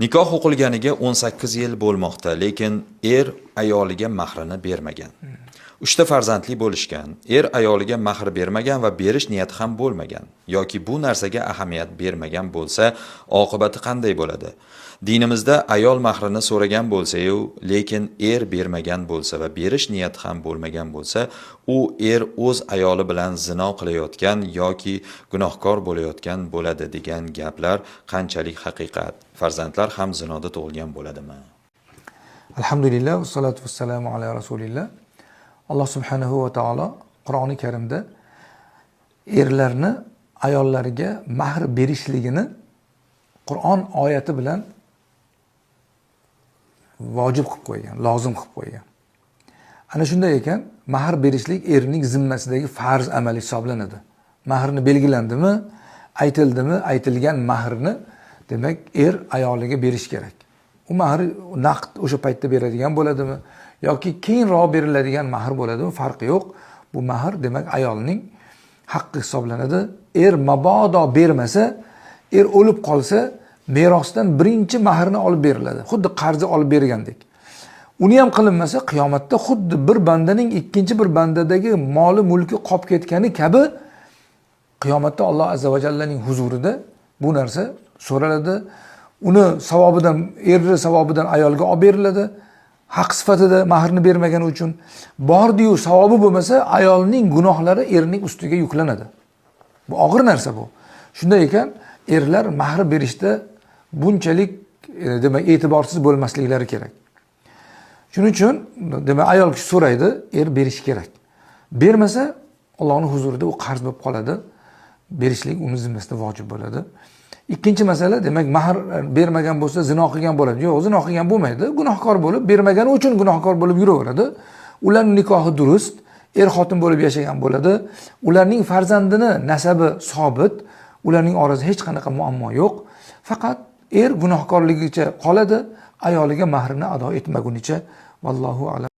Nikoh o'qilganiga 18 yil bo'lmoqda, lekin er ayoliga mahrini bermagan. 3 ta farzandli bo'lishgan. Er ayoliga mahr bermagan va berish niyati ham bo'lmagan yoki bu narsaga ahamiyat bermagan bo'lsa, oqibati qanday bo'ladi? Dinimizda ayol mahrini so'ragan bo'lsa-yu, lekin er bermagan bo'lsa va berish niyati ham bo'lmagan bo'lsa, u er o'z ayoli bilan zino qilayotgan yoki gunohkor bo'layotgan bo'ladi degan gaplar qanchalik haqiqat? Farzandlar ham zinoda tug'ilgan bo'ladimi? Alhamdulillah va salatu vassalamu ala rasulillah. Alloh subhanahu va taolo Qur'oni Karimda erlarni ayollariga mahr berishligini Qur'on oyati bilan vojib qilib qo'ygan, lozim qilib qo'ygan. Ana shunday ekan, mahr berishlik erning zimmasidagi farz amali hisoblanadi. Mahrni belgilandimi, aytildimi, aytilgan mahrni demak er ayoliga berish kerak. U mahr naqd o'sha paytda beradigan bo'ladimi yoki keyinroq beriladigan mahr bo'ladimi, farqi yo'q. Bu mahr demak ayolning haqqi hisoblanadi. Er mabodo bermasa, er o'lib qolsa, merosdan birinchi mahrni olib beriladi. Xuddi qarzi olib bergandek. Uni ham qilinmasa, qiyomatda xuddi bir bandaning ikkinchi bir bandadagi moli mulki qolib ketgani kabi qiyomatda Alloh azza va jallaning huzurida bu narsa so'raladi. Uni savobidan, erni savobidan ayolga olib beriladi. Haq sifatida mahrni bermagani uchun bordi-yu savobi bo'lmasa, ayolning gunohlari erning ustiga yuklanadi. Bu og'ir narsa bu. Shunday ekan, erlar mahr berishda bunchalik demak e'tiborsiz bo'lmasliklari kerak. Shuning uchun demak ayol kishi so'raydi, er berishi kerak. Bermasa, Allohning huzurida u qarz bo'lib qoladi. Berishlik uni zimmasida vojib bo'ladi. Ikkinchi masala, demak mahr bermagan bo'lsa zino qilgan bo'ladi. Yo'q, zino qilgan bo'lmaydi. Gunohkor bo'lib, bermagani uchun gunohkor bo'lib yuraveradi. Ularning nikohi durust, er xotin bo'lib yashagan bo'ladi. Ularning farzandini nasabi sobit, ularning orasida hech qanaqa muammo yo'q. Faqat er gunohkorligicha qoladi, ayoliga mahrini ado etmagunicha. Vallohu a'lam.